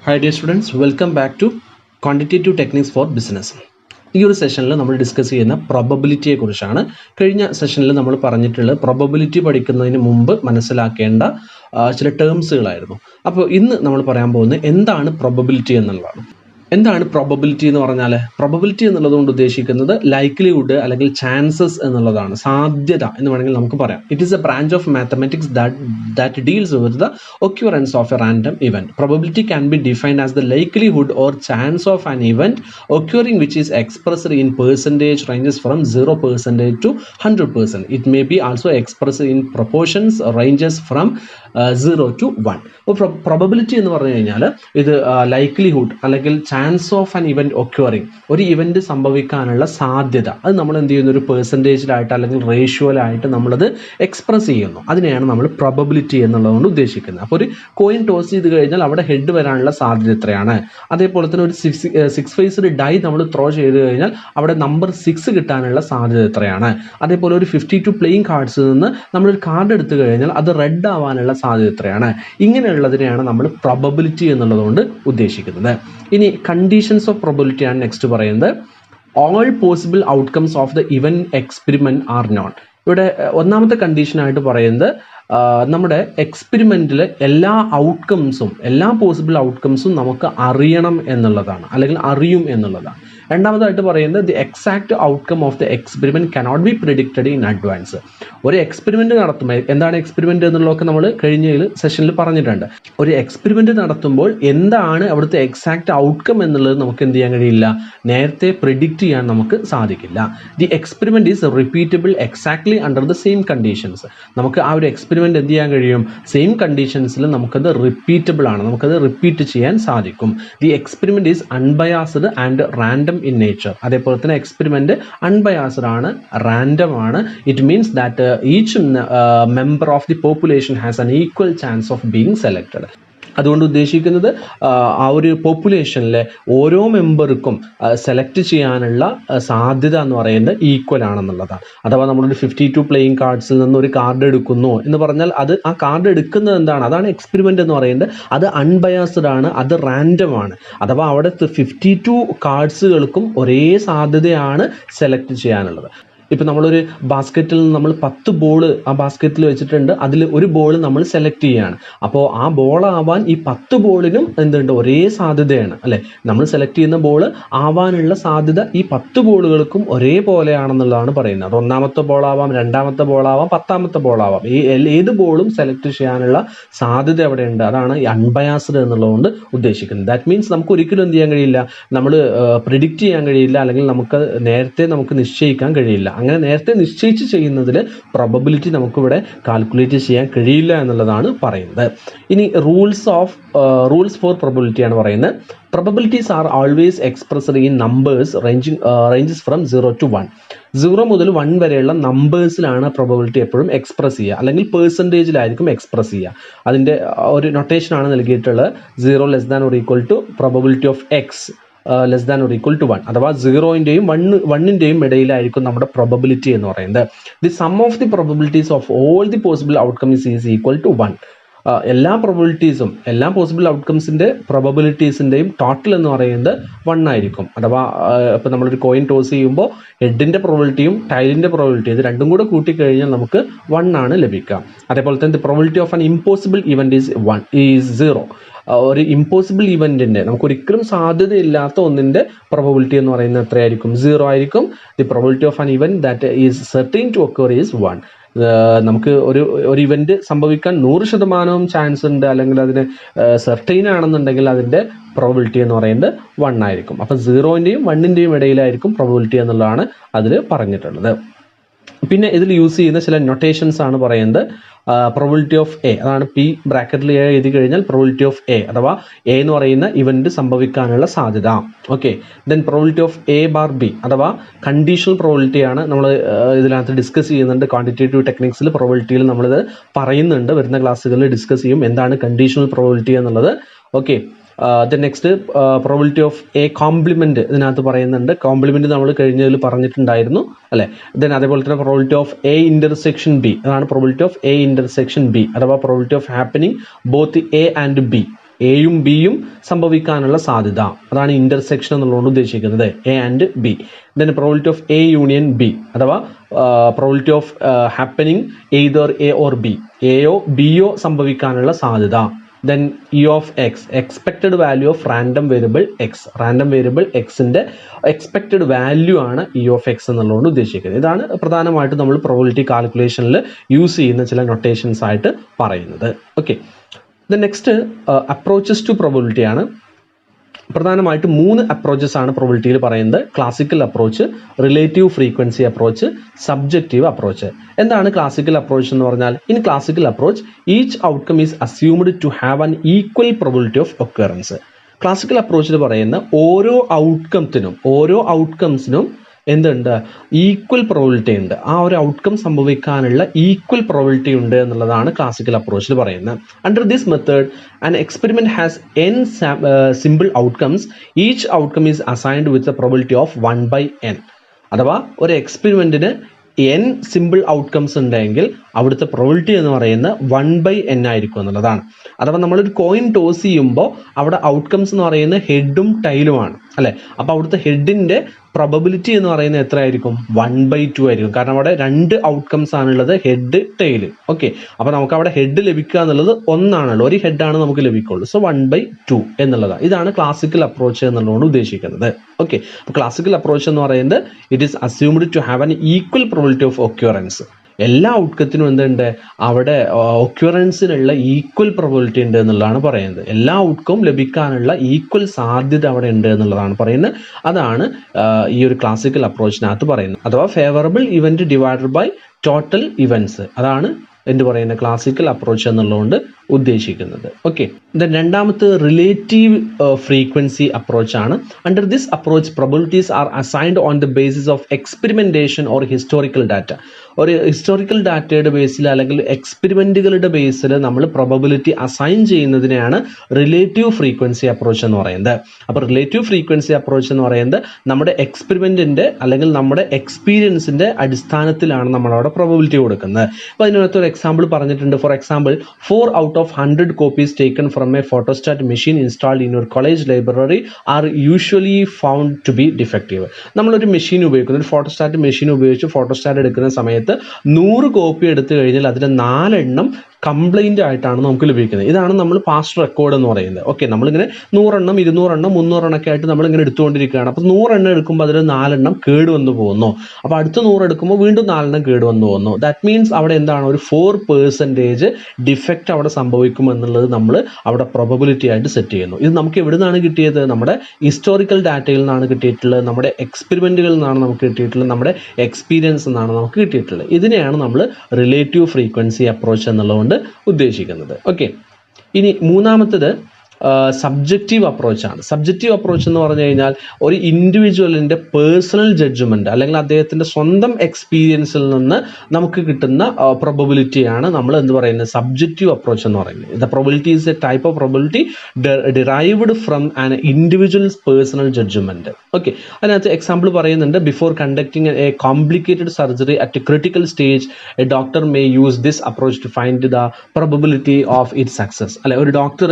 Hi dear students, welcome back to Quantitative Techniques for Business. ഈ ഒരു സെഷനിൽ നമ്മൾ ഡിസ്കസ് ചെയ്യുന്ന പ്രോബബിലിറ്റിയെ കുറിച്ചാണ്. കഴിഞ്ഞ സെഷനിൽ നമ്മൾ പറഞ്ഞിട്ടുള്ളത് പ്രോബബിലിറ്റി പഠിക്കുന്നതിന് മുമ്പ് മനസ്സിലാക്കേണ്ട ചില ടേംസുകളായിരുന്നു. അപ്പോൾ ഇന്ന് നമ്മൾ പറയാൻ പോകുന്നത് എന്താണ് പ്രോബബിലിറ്റി എന്നുള്ളതാണ്. എന്താണ് പ്രോബബിലിറ്റി എന്ന് പറഞ്ഞാൽ? പ്രോബബിലിറ്റി എന്നുള്ളതുകൊണ്ട് ഉദ്ദേശിക്കുന്നത് ലൈക്ലിഹുഡ് അല്ലെങ്കിൽ ചാൻസസ് എന്നുള്ളതാണ്, സാധ്യത എന്ന് വേണമെങ്കിൽ നമുക്ക് പറയാം. It is A branch of mathematics that deals with the occurrence of a random event. Probability can be defined as the likelihood or chance of an event occurring which is expressed in percentage ranges from 0% to 100%. It may be also expressed in proportions ranges from 0 to 1. അപ്പോൾ probability എന്ന് പറഞ്ഞു കഴിഞ്ഞാൽ ഇത് likelihood അല്ലെങ്കിൽ chance of an event occurring, ഒരു event സംഭവിക്കാനുള്ള സാധ്യത, അത് നമ്മൾ എന്ത് ചെയ്യുന്നു, ഒരു പെർസെൻറ്റേജിലായിട്ട് അല്ലെങ്കിൽ റേഷ്യോയിലായിട്ട് നമ്മളത് എക്സ്പ്രസ് ചെയ്യുന്നു. അതിനെയാണ് നമ്മൾ പ്രോബബിലിറ്റി എന്നുള്ളതുകൊണ്ട് ഉദ്ദേശിക്കുന്നത്. അപ്പോൾ ഒരു കോയിൻ ടോസ് ചെയ്ത് കഴിഞ്ഞാൽ അവിടെ ഹെഡ് വരാനുള്ള സാധ്യത എത്രയാണ്, അതേപോലെ തന്നെ ഒരു സിക്സ് ഫേസ്ഡ് ഡൈ നമ്മൾ ത്രോ ചെയ്ത് കഴിഞ്ഞാൽ അവിടെ നമ്പർ 6 കിട്ടാനുള്ള സാധ്യത എത്രയാണ്, അതേപോലെ ഒരു 52 പ്ലേയിങ് കാർഡ്സിൽ നിന്ന് നമ്മളൊരു കാർഡ് എടുത്തു കഴിഞ്ഞാൽ അത് റെഡ് ആവാനുള്ള സാധ്യത എത്രയാണ്. ഇങ്ങനെയുള്ളതിനെയാണ് നമ്മൾ പ്രോബബിലിറ്റി എന്നുള്ളതുകൊണ്ട് ഉദ്ദേശിക്കുന്നത്. ഇനി കണ്ടീഷൻസ് ഓഫ് പ്രോബബിലിറ്റി ആണ് നെക്സ്റ്റ് പറയുന്നത്. All possible outcomes of the event experiment are known. ഇവിടെ ഒന്നാമത്തെ കണ്ടീഷനായിട്ട് പറയുന്നത് നമ്മുടെ എക്സ്പെരിമെൻറ്റിൽ എല്ലാ ഔട്ട്കംസും, എല്ലാ പോസിബിൾ ഔട്ട്കംസും നമുക്ക് അറിയണം എന്നുള്ളതാണ്, അല്ലെങ്കിൽ അറിയും എന്നുള്ളതാണ്. രണ്ടാമതായിട്ട് പറയുന്നത് the exact outcome of the experiment cannot be predicted in advance. ഒരു എക്സ്പെരിമെൻറ്റ് നടത്തുമ്പോൾ, എന്താണ് എക്സ്പെരിമെൻറ്റ് എന്നുള്ളതൊക്കെ നമ്മൾ കഴിഞ്ഞ സെഷനിൽ പറഞ്ഞിട്ടുണ്ട്. ഒരു എക്സ്പെരിമെൻറ്റ് നടത്തുമ്പോൾ എന്താണ് അവിടുത്തെ എക്സാക്ട് ഔട്ട്കം എന്നുള്ളത് നമുക്ക് എന്ത് ചെയ്യാൻ കഴിയില്ല, നേരത്തെ പ്രിഡിക്റ്റ് ചെയ്യാൻ നമുക്ക് സാധിക്കില്ല. The experiment is repeatable exactly under the same conditions. നമുക്ക് ആ ഒരു എക്സ്പെരിമെൻറ്റ് എന്ത് ചെയ്യാൻ കഴിയും, സെയിം കണ്ടീഷൻസിൽ നമുക്കത് റിപ്പീറ്റബിൾ ആണ്, നമുക്കത് റിപ്പീറ്റ് ചെയ്യാൻ സാധിക്കും. The experiment is unbiased and random in nature. അതേപോലെ തന്നെ എക്സ്പെരിമെൻറ്റ് അൺബയാസ്ഡ് ആണ്, റാൻഡം ആണ്. It means that each member of the population has an equal chance of being selected. അതുകൊണ്ട് ഉദ്ദേശിക്കുന്നത് ആ ഒരു പോപ്പുലേഷനിലെ ഓരോ മെമ്പർക്കും സെലക്ട് ചെയ്യാനുള്ള സാധ്യത എന്ന് പറയുന്നത് ഈക്വൽ ആണെന്നുള്ളതാണ്. അഥവാ നമ്മളൊരു 52 പ്ലേയിങ് കാർഡ്സിൽ നിന്ന് ഒരു കാർഡ് എടുക്കുന്നു എന്ന് പറഞ്ഞാൽ അത് ആ കാർഡ് എടുക്കുന്നത് എന്താണ്, അതാണ് എക്സ്പെരിമെൻ്റ് എന്ന് പറയുന്നത്. അത് അൺബയാസ്ഡ് ആണ്, അത് റാൻഡം ആണ്. അഥവാ അവിടെ 52 കാർഡ്സുകൾക്കും ഒരേ സാധ്യതയാണ് സെലക്ട് ചെയ്യാനുള്ളത്. ഇപ്പം നമ്മളൊരു ബാസ്ക്കറ്റിൽ നിന്ന് നമ്മൾ 10 ബോൾ ആ ബാസ്ക്കറ്റിൽ വെച്ചിട്ടുണ്ട്, അതിൽ ഒരു ബോൾ നമ്മൾ സെലക്ട് ചെയ്യുകയാണ്. അപ്പോൾ ആ ബോൾ ആവാൻ ഈ 10 ബോളിനും എന്തുണ്ട്, ഒരേ സാധ്യതയാണ് അല്ലേ. നമ്മൾ സെലക്ട് ചെയ്യുന്ന ബോൾ ആവാനുള്ള സാധ്യത ഈ 10 ബോളുകൾക്കും ഒരേപോലെയാണെന്നുള്ളതാണ് പറയുന്നത്. അത് ഒന്നാമത്തെ ബോളാവാം, രണ്ടാമത്തെ ബോളാവാം, 10ാമത്തെ ബോളാവാം, ഏത് ബോളും സെലക്ട് ചെയ്യാനുള്ള സാധ്യത അവിടെ ഉണ്ട്. അതാണ് ഈ അൺബയാസ്ഡ് എന്നുള്ളതുകൊണ്ട് ഉദ്ദേശിക്കുന്നത്. ദാറ്റ് മീൻസ് നമുക്ക് ഒരിക്കലും എന്ത് ചെയ്യാൻ കഴിയില്ല, നമ്മൾ പ്രിഡിക്റ്റ് ചെയ്യാൻ കഴിയില്ല, അല്ലെങ്കിൽ നേരത്തെ നമുക്ക് നിശ്ചയിക്കാൻ കഴിയില്ല. അങ്ങനെ നേരത്തെ നിശ്ചയിച്ച് ചെയ്യുന്നതിൽ പ്രോബബിലിറ്റി നമുക്കിവിടെ കാൽക്കുലേറ്റ് ചെയ്യാൻ കഴിയില്ല എന്നുള്ളതാണ് പറയുന്നത്. ഇനി റൂൾസ് ഫോർ പ്രോബബിലിറ്റി ആണ് പറയുന്നത്. Probabilities are always expressed in numbers ranges from 0 to 1. 0 മുതൽ 1 വരെയുള്ള നമ്പേഴ്സിലാണ് പ്രോബബിലിറ്റി എപ്പോഴും എക്സ്പ്രസ് ചെയ്യുക, അല്ലെങ്കിൽ പെർസെൻറ്റേജിലായിരിക്കും എക്സ്പ്രസ് ചെയ്യുക. അതിൻ്റെ ഒരു നൊട്ടേഷനാണ് നൽകിയിട്ടുള്ളത്. 0 less than or equal to probability of X less than or equal to 1. അഥവാ 0ൻ്റെയും 1ൻ്റെയും ഇടയിലായിരിക്കും നമ്മുടെ പ്രോബബിലിറ്റി എന്ന് പറയുന്നത്. The sum of the probabilities of all the possible outcomes is equal to 1. എല്ലാ പ്രോബബിലിറ്റീസും, എല്ലാ പോസിബിൾ ഔട്ട്കംസിൻ്റെ പ്രോബബിലിറ്റീസിൻ്റെയും ടോട്ടൽ എന്ന് പറയുന്നത് 1 ആയിരിക്കും. അഥവാ ഇപ്പോൾ നമ്മളൊരു കോയിൻ ടോസ് ചെയ്യുമ്പോൾ ഹെഡിൻ്റെ പ്രോബബിലിറ്റിയും ടൈലിൻ്റെ പ്രോബബിലിറ്റി ഇത് രണ്ടും കൂടെ കൂട്ടിക്കഴിഞ്ഞാൽ നമുക്ക് 1 ആണ് ലഭിക്കുക. അതേപോലെ തന്നെ the probability of an impossible event is 0. ഒരു ഇമ്പോസിബിൾ ഇവൻറ്റിൻ്റെ, നമുക്കൊരിക്കലും സാധ്യതയില്ലാത്ത ഒന്നിൻ്റെ പ്രോബബിലിറ്റി എന്ന് പറയുന്നത് എത്രയായിരിക്കും, 0 ആയിരിക്കും. The probability of an event that is certain to occur is 1. നമുക്ക് ഒരു ഇവൻറ്റ് സംഭവിക്കാൻ 100% ചാൻസ് ഉണ്ട്, അല്ലെങ്കിൽ അതിന് സെർട്ടൈൻ ആണെന്നുണ്ടെങ്കിൽ അതിൻ്റെ പ്രോബബിലിറ്റി എന്ന് പറയുന്നത് 1 ആയിരിക്കും. അപ്പോൾ 0ൻ്റെയും 1ൻ്റെയും ഇടയിലായിരിക്കും പ്രോബബിലിറ്റി എന്നുള്ളതാണ് അതിൽ പറഞ്ഞിട്ടുള്ളത്. പിന്നെ ഇതിൽ യൂസ് ചെയ്യുന്ന ചില നൊട്ടേഷൻസ് ആണ് പറയുന്നത്. പ്രോബബിലിറ്റി ഓഫ് എ, അതാണ് പി ബ്രാക്കറ്റിൽ എ എഴുതി കഴിഞ്ഞാൽ പ്രോബബിലിറ്റി ഓഫ് എ, അഥവാ എ എന്ന് പറയുന്ന ഇവൻറ്റ് സംഭവിക്കാനുള്ള സാധ്യത. Okay, then probability of A bar B, അഥവാ കണ്ടീഷണൽ പ്രോബബിലിറ്റിയാണ് നമ്മൾ ഇതിനകത്ത് ഡിസ്കസ് ചെയ്യുന്നുണ്ട്. ക്വാണ്ടിറ്റേറ്റീവ് ടെക്നിക്സിൽ പ്രോബബിലിറ്റിയിൽ നമ്മളിത് പറയുന്നുണ്ട്, വരുന്ന ക്ലാസ്സുകളിൽ ഡിസ്കസ് ചെയ്യും എന്താണ് കണ്ടീഷണൽ പ്രോബബിലിറ്റി എന്നുള്ളത്. Okay, then next probability of A compliment ഇതിനകത്ത് പറയുന്നുണ്ട്. കോംപ്ലിമെൻറ്റ് നമ്മൾ കഴിഞ്ഞതിൽ പറഞ്ഞിട്ടുണ്ടായിരുന്നു അല്ലേ. ദെൻ അതേപോലെ തന്നെ probability of A intersection B, അതാണ് probability of A intersection B, അഥവാ probability of happening both A and B. എയും ബിയും സംഭവിക്കാനുള്ള സാധ്യത, അതാണ് ഇന്റർസെക്ഷൻ എന്നുള്ളതുകൊണ്ട് ഉദ്ദേശിക്കുന്നത്, A and B. Then probability of A union B അഥവാ probability of happening either A or B, എയോ ബിയോ സംഭവിക്കാനുള്ള സാധ്യത. Then E of X, expected value of random variable X, random variable എക്സിൻ്റെ എക്സ്പെക്റ്റഡ് വാല്യൂ ആണ് E of X എന്നുള്ളതുകൊണ്ട് ഉദ്ദേശിക്കുന്നത്. ഇതാണ് പ്രധാനമായിട്ടും നമ്മൾ പ്രോബിലിറ്റി കാൽക്കുലേഷനിൽ യൂസ് ചെയ്യുന്ന ചില നൊട്ടേഷൻസ് ആയിട്ട് പറയുന്നത്. Okay, then next approaches to probability ആണ്. പ്രധാനമായിട്ട് 3 അപ്രോച്ചസ് ആണ് പ്രോബിലിറ്റിയിൽ പറയുന്നത്. Classical approach, relative frequency approach, subjective approach. എന്താണ് ക്ലാസിക്കൽ അപ്രോച്ച് എന്ന് പറഞ്ഞാൽ? In classical approach each outcome is assumed to have an equal probability of occurrence. Classical അപ്രോച്ചിൽ പറയുന്ന ഓരോ ഔട്ട്കംസിനും എന്തുണ്ട്? ഈക്വൽ പ്രോബിലിറ്റി ഉണ്ട്. ആ ഒരു ഔട്ട്കം സംഭവിക്കാനുള്ള ഈക്വൽ പ്രോബിലിറ്റി ഉണ്ട് എന്നുള്ളതാണ് ക്ലാസിക്കൽ അപ്രോച്ചിൽ പറയുന്നത്. Under this method an experiment has n simple outcomes. Each outcome is assigned with a probability of 1/n. അഥവാ ഒരു എക്സ്പെരിമെന്റിന് n സിമ്പിൾ ഔട്ട്കംസ് ഉണ്ടെങ്കിൽ അവിടുത്തെ പ്രോബിലിറ്റി എന്ന് പറയുന്നത് 1/n ആയിരിക്കും എന്നുള്ളതാണ്. അഥവാ നമ്മളൊരു കോയിൻ ടോസ് ചെയ്യുമ്പോൾ അവിടെ ഔട്ട്കംസ് എന്ന് പറയുന്നത് ഹെഡും ടൈലുമാണ് അല്ലേ. അപ്പോൾ അവിടുത്തെ ഹെഡിൻ്റെ പ്രോബബിലിറ്റി എന്ന് പറയുന്നത് എത്ര ആയിരിക്കും? 1/2 ആയിരിക്കും. കാരണം അവിടെ 2 ഔട്ട്കംസ് ആണുള്ളത്, ഹെഡ് ടൈല്. ഓക്കെ, അപ്പോൾ നമുക്ക് അവിടെ ഹെഡ് ലഭിക്കുക എന്നുള്ളത് ഒന്നാണല്ലോ, ഒരു ഹെഡാണ് നമുക്ക് ലഭിക്കുള്ളൂ. സോ 1/2 എന്നുള്ളതാണ്. ഇതാണ് ക്ലാസിക്കൽ അപ്രോച്ച് എന്നുള്ളതുകൊണ്ട് ഉദ്ദേശിക്കുന്നത്. ഓക്കെ, അപ്പോൾ ക്ലാസിക്കൽ അപ്രോച്ച് എന്ന് പറയുന്നത് it is assumed to have an equal probability of occurrence. എല്ലാ ഔട്ട്കത്തിനും എന്തുണ്ട്? അവിടെ ഒക്യുറൻസിനുള്ള ഈക്വൽ പ്രോബിലിറ്റി ഉണ്ട് എന്നുള്ളതാണ് പറയുന്നത്. എല്ലാ ഔട്ട്കം ലഭിക്കാനുള്ള ഈക്വൽ സാധ്യത അവിടെ ഉണ്ട് എന്നുള്ളതാണ് പറയുന്നത്. അതാണ് ഈ ഒരു ക്ലാസിക്കൽ അപ്രോച്ചിനകത്ത് പറയുന്നത്. അഥവാ favourable event divided by total events, അതാണ് എന്ത് പറയുന്നത്? ക്ലാസിക്കൽ അപ്രോച്ച് എന്നുള്ളതുകൊണ്ട് ഉദ്ദേശിക്കുന്നത്. ഓക്കെ, ദെൻ രണ്ടാമത്തെ റിലേറ്റീവ് ഫ്രീക്വൻസി അപ്രോച്ച് ആണ്. Under this approach probabilities are assigned on the basis of experimentation or historical data. ഒരു ഹിസ്റ്റോറിക്കൽ ഡാറ്റയുടെ ബേസിൽ അല്ലെങ്കിൽ എക്സ്പെരിമെന്റുകളുടെ ബേസിൽ നമ്മൾ പ്രോബബിലിറ്റി അസൈൻ ചെയ്യുന്നതിനെയാണ് റിലേറ്റീവ് ഫ്രീക്വൻസി അപ്രോച്ച് എന്ന് പറയുന്നത്. അപ്പോൾ റിലേറ്റീവ് ഫ്രീക്വൻസി അപ്രോച്ച് എന്ന് പറയുന്നത് നമ്മുടെ എക്സ്പെരിമെന്റിന്റെ അല്ലെങ്കിൽ നമ്മുടെ എക്സ്പീരിയൻസിന്റെ അടിസ്ഥാനത്തിലാണ് നമ്മളവിടെ പ്രോബബിലിറ്റി കൊടുക്കുന്നത്. അപ്പോൾ അതിനകത്ത് ഒരു എക്സാമ്പിൾ പറഞ്ഞിട്ടുണ്ട്. For example 4 out of 100 copies taken from a photostat machine installed in your college library are usually found to be defective. നമ്മളൊരു മെഷീൻ ഉപയോഗിക്കുന്നു, ഒരു ഫോട്ടോസ്റ്റാറ്റ് മെഷീൻ ഉപയോഗിച്ച് ഫോട്ടോസ്റ്റാറ്റ് എടുക്കുന്ന സമയത്ത് 100 കോപ്പി എടുത്തു കഴിഞ്ഞാൽ അതിൽ 4 എണ്ണം കംപ്ലൈൻ്റ് ആയിട്ടാണ് നമുക്ക് ലഭിക്കുന്നത്. ഇതാണ് നമ്മൾ പാസ്റ്റ് റെക്കോർഡ് എന്ന് പറയുന്നത്. ഓക്കെ, നമ്മളിങ്ങനെ 100 എണ്ണം 200 എണ്ണം 300 എണ്ണമൊക്കെ ആയിട്ട് നമ്മളിങ്ങനെ എടുത്തുകൊണ്ടിരിക്കുകയാണ്. അപ്പോൾ 100 എണ്ണം എടുക്കുമ്പോൾ അതിൽ 4 എണ്ണം കേട് വന്നു പോകുന്നു. അപ്പോൾ അടുത്ത 100 എടുക്കുമ്പോൾ വീണ്ടും 4 എണ്ണം കേട് വന്നു പോകുന്നു. ദാറ്റ് മീൻസ് അവിടെ എന്താണ്? ഒരു 4% ഡിഫക്റ്റ് അവിടെ സംഭവിക്കും എന്നുള്ളത് നമ്മൾ അവിടെ പ്രോബബിലിറ്റി ആയിട്ട് സെറ്റ് ചെയ്യുന്നു. ഇത് നമുക്ക് എവിടെ നിന്നാണ് കിട്ടിയത്? നമ്മുടെ ഹിസ്റ്റോറിക്കൽ ഡാറ്റയിൽ നിന്നാണ് കിട്ടിയിട്ടുള്ളത്, നമ്മുടെ എക്സ്പെരിമെന്റുകളിൽ നിന്നാണ് നമുക്ക് കിട്ടിയിട്ടുള്ളത്, നമ്മുടെ എക്സ്പീരിയൻസ് നിന്നാണ് നമുക്ക് കിട്ടിയിട്ടുള്ളത്. ഇതിനെയാണ് നമ്മൾ റിലേറ്റീവ് ഫ്രീക്വൻസി അപ്രോച്ച് എന്നുള്ളതുകൊണ്ട് ഉദ്ദേശിക്കുന്നത്. ഓക്കെ, ഇനി മൂന്നാമത്തത് സബ്ജക്റ്റീവ് അപ്രോച്ചാണ്. സബ്ജക്റ്റീവ് അപ്രോച്ച് എന്ന് പറഞ്ഞു കഴിഞ്ഞാൽ ഒരു ഇൻഡിവിജ്വലിൻ്റെ പേഴ്സണൽ ജഡ്ജ്മെൻറ്റ് അല്ലെങ്കിൽ അദ്ദേഹത്തിൻ്റെ സ്വന്തം എക്സ്പീരിയൻസിൽ നിന്ന് നമുക്ക് കിട്ടുന്ന പ്രോബബിലിറ്റിയാണ് നമ്മൾ എന്ത് പറയുന്നത്? സബ്ജക്റ്റീവ് അപ്രോച്ച് എന്ന് പറയുന്നത്. The probability is a type of probability derived from an individual's personal judgement. Okay, അതിനകത്ത് എക്സാമ്പിൾ പറയുന്നുണ്ട്. Before conducting a complicated surgery at a critical stage a doctor may use this approach to find the probability of it success. അല്ലെ, ഒരു doctor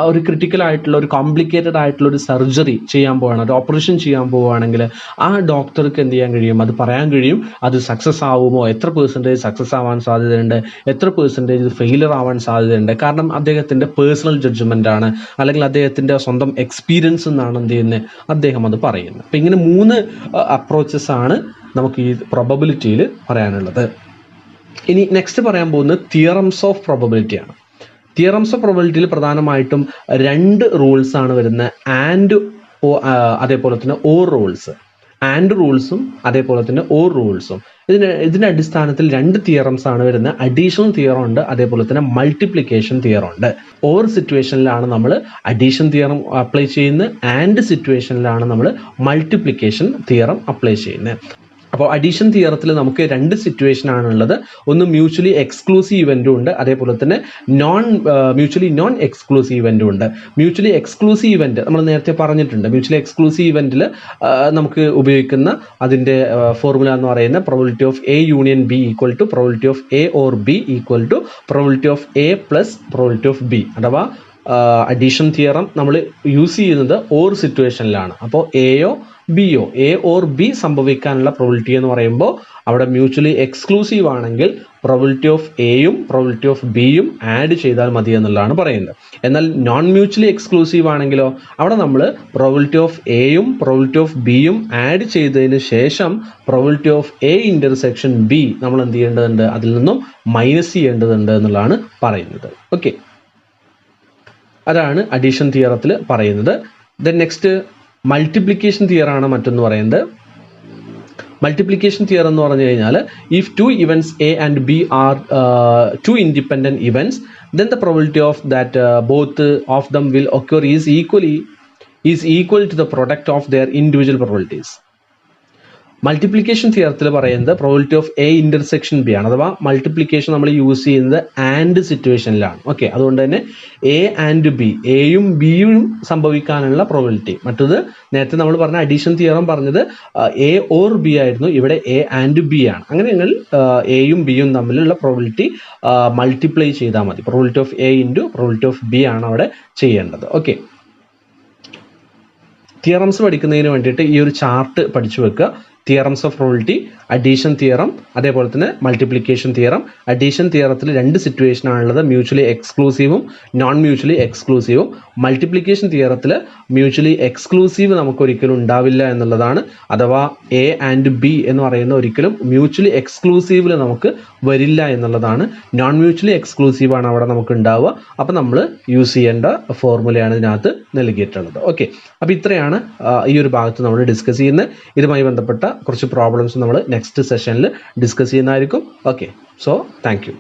ഒരു critical ആയിട്ടുള്ള ഒരു complicated ആയിട്ടുള്ള ഒരു surgery ചെയ്യാൻ പോവുകയാണ്, ഒരു ഓപ്പറേഷൻ ചെയ്യാൻ പോവുകയാണെങ്കിൽ ആ ഡോക്ടർക്ക് എന്ത് ചെയ്യാൻ കഴിയും? അത് പറയാൻ കഴിയും. അത് സക്സസ് ആവുമോ, എത്ര പെർസെൻറ്റേജ് സക്സസ് ആവാൻ സാധ്യതയുണ്ട്, എത്ര പെർസെൻറ്റേജ് ഫെയിലിയർ ആവാൻ സാധ്യതയുണ്ട്. കാരണം അദ്ദേഹത്തിൻ്റെ പേഴ്സണൽ ജഡ്ജ്മെൻ്റ് ആണ്, അല്ലെങ്കിൽ അദ്ദേഹത്തിൻ്റെ സ്വന്തം എക്സ്പീരിയൻസ് എന്നാണ് എന്ത് ചെയ്യുന്നത്? അദ്ദേഹം അത് പറയുന്നത്. അപ്പം ഇങ്ങനെ 3 അപ്രോച്ചസ് ആണ് നമുക്ക് ഈ പ്രോബബിലിറ്റിയിൽ പറയാനുള്ളത്. ഇനി നെക്സ്റ്റ് പറയാൻ പോകുന്നത് തിയറംസ് ഓഫ് പ്രോബബിലിറ്റിയാണ്. തിയറംസ് ഓഫ് പ്രോബബിലിറ്റിയിൽ പ്രധാനമായിട്ടും 2 റൂൾസ് ആണ് വരുന്നത്. ആൻഡ് അതേപോലെ തന്നെ ഓർ റൂൾസ്. ആൻഡ് റൂൾസും അതേപോലെ തന്നെ ഓർ റൂൾസും. ഇതിൻ്റെ അടിസ്ഥാനത്തിൽ 2 തിയറംസ് ആണ് വരുന്നത്. അഡീഷണൽ തിയറം ഉണ്ട്, അതേപോലെ തന്നെ മൾട്ടിപ്ലിക്കേഷൻ തിയറം ഉണ്ട്. ഓർ സിറ്റുവേഷനിലാണ് നമ്മൾ അഡീഷൻ തിയറം അപ്ലൈ ചെയ്യുന്നത്, ആൻഡ് സിറ്റുവേഷനിലാണ് നമ്മൾ മൾട്ടിപ്ലിക്കേഷൻ തിയറം അപ്ലൈ ചെയ്യുന്നത്. അപ്പോൾ അഡീഷൻ തിയറത്തിൽ നമുക്ക് 2 സിറ്റുവേഷൻ ആണുള്ളത്. ഒന്ന് മ്യൂച്വലി എക്സ്ക്ലൂസീവ് ഇവൻറ്റും ഉണ്ട്, അതേപോലെ തന്നെ മ്യൂച്വലി നോൺ എക്സ്ക്ലൂസീവ് ഇവൻറ്റും ഉണ്ട്. മ്യൂച്വലി എക്സ്ക്ലൂസീവ് ഇവൻറ്റ് നമ്മൾ നേരത്തെ പറഞ്ഞിട്ടുണ്ട്. മ്യൂച്വലി എക്സ്ക്ലൂസീവ് ഇവൻറ്റിൽ നമുക്ക് ഉപയോഗിക്കുന്ന അതിൻ്റെ ഫോർമുല എന്ന് പറയുന്നത് probability of A union B equal to probability of A or B equal to probability of A plus probability of B. അഥവാ അഡീഷൻ തിയറം നമ്മൾ യൂസ് ചെയ്യുന്നത് ഓർ സിറ്റുവേഷനിലാണ്. അപ്പോൾ എയോ ബിയോ എ ഓർ ബി സംഭവിക്കാനുള്ള പ്രോബിലിറ്റി എന്ന് പറയുമ്പോൾ അവിടെ മ്യൂച്വലി എക്സ്ക്ലൂസീവ് ആണെങ്കിൽ പ്രോബിലിറ്റി ഓഫ് എയും പ്രോബിലിറ്റി ഓഫ് ബിയും ആഡ് ചെയ്താൽ മതി എന്നുള്ളതാണ് പറയുന്നത്. എന്നാൽ നോൺ മ്യൂച്വലി എക്സ്ക്ലൂസീവ് ആണെങ്കിലോ അവിടെ നമ്മൾ പ്രോബിലിറ്റി ഓഫ് എയും പ്രോബിലിറ്റി ഓഫ് ബിയും ആഡ് ചെയ്തതിന് ശേഷം probability of A intersection B നമ്മൾ എന്ത് ചെയ്യേണ്ടതുണ്ട്, അതിൽ നിന്നും മൈനസ് ചെയ്യേണ്ടതുണ്ട് എന്നുള്ളതാണ് പറയുന്നത്. ഓക്കെ, അതാണ് അഡീഷൻ തിയറത്തിൽ പറയുന്നത്. ദെൻ നെക്സ്റ്റ് മൾട്ടിപ്ലിക്കേഷൻ തിയറാണ് മറ്റൊന്ന് പറയുന്നത്. മൾട്ടിപ്ലിക്കേഷൻ തിയർ എന്ന് പറഞ്ഞു കഴിഞ്ഞാൽ if two events A and B are two independent events then the probability of that both of them will occur is equal to the product of their individual probabilities. Multiplication തിയറത്തിൽ പറയുന്നത് probability of A intersection B ആണ്. അഥവാ multiplication നമ്മൾ use ചെയ്യുന്നത് and സിറ്റുവേഷനിലാണ്. Okay, അതുകൊണ്ട് തന്നെ A and B, എയും ബിയും സംഭവിക്കാനുള്ള പ്രോബിലിറ്റി. മറ്റത് നേരത്തെ നമ്മൾ പറഞ്ഞ അഡീഷൻ തിയറം പറഞ്ഞത് എ ഓർ ബി ആയിരുന്നു, ഇവിടെ എ ആൻഡ് ബി ആണ്. അങ്ങനെ നിങ്ങൾ എയും ബിയും തമ്മിലുള്ള പ്രോബിലിറ്റി മൾട്ടിപ്ലൈ ചെയ്താൽ മതി. Probability of A into probability of B ആണ് അവിടെ ചെയ്യേണ്ടത്. ഓക്കെ, തിയറംസ് പഠിക്കുന്നതിന് വേണ്ടിയിട്ട് ഈ ഒരു ചാർട്ട് പഠിച്ചു വെക്കുക. Theorems of probability, addition theorem, അതേപോലെ തന്നെ മൾട്ടിപ്ലിക്കേഷൻ തിയറം. അഡീഷൻ തിയറത്തിൽ രണ്ട് സിറ്റുവേഷൻ ആണുള്ളത്, മ്യൂച്വലി എക്സ്ക്ലൂസീവും നോൺ മ്യൂച്വലി എക്സ്ക്ലൂസീവും. മൾട്ടിപ്ലിക്കേഷൻ തിയറത്തിൽ മ്യൂച്വലി എക്സ്ക്ലൂസീവ് നമുക്ക് ഒരിക്കലും ഉണ്ടാവില്ല എന്നുള്ളതാണ്. അഥവാ എ ആൻഡ് ബി എന്ന് പറയുന്ന ഒരിക്കലും മ്യൂച്വലി എക്സ്ക്ലൂസീവിൽ നമുക്ക് വരില്ല എന്നുള്ളതാണ്. നോൺ മ്യൂച്വലി എക്സ്ക്ലൂസീവ് ആണ് അവിടെ നമുക്ക് ഉണ്ടാവുക. അപ്പോൾ നമ്മൾ യൂസ് ചെയ്യേണ്ട ഫോർമുലയാണ് ഇതിനകത്ത് നൽകിയിട്ടുള്ളത്. ഓക്കെ, അപ്പോൾ ഇത്രയാണ് ഈ ഒരു ഭാഗത്ത് നമ്മൾ ഡിസ്കസ് ചെയ്യുന്നത്. ഇതുമായി ബന്ധപ്പെട്ട കുറച്ച് പ്രോബ്ലംസ് നമ്മൾ നെക്സ്റ്റ് സെഷനിൽ ഡിസ്കസ് ചെയ്യുന്നതായിരിക്കും. Okay, so thank you.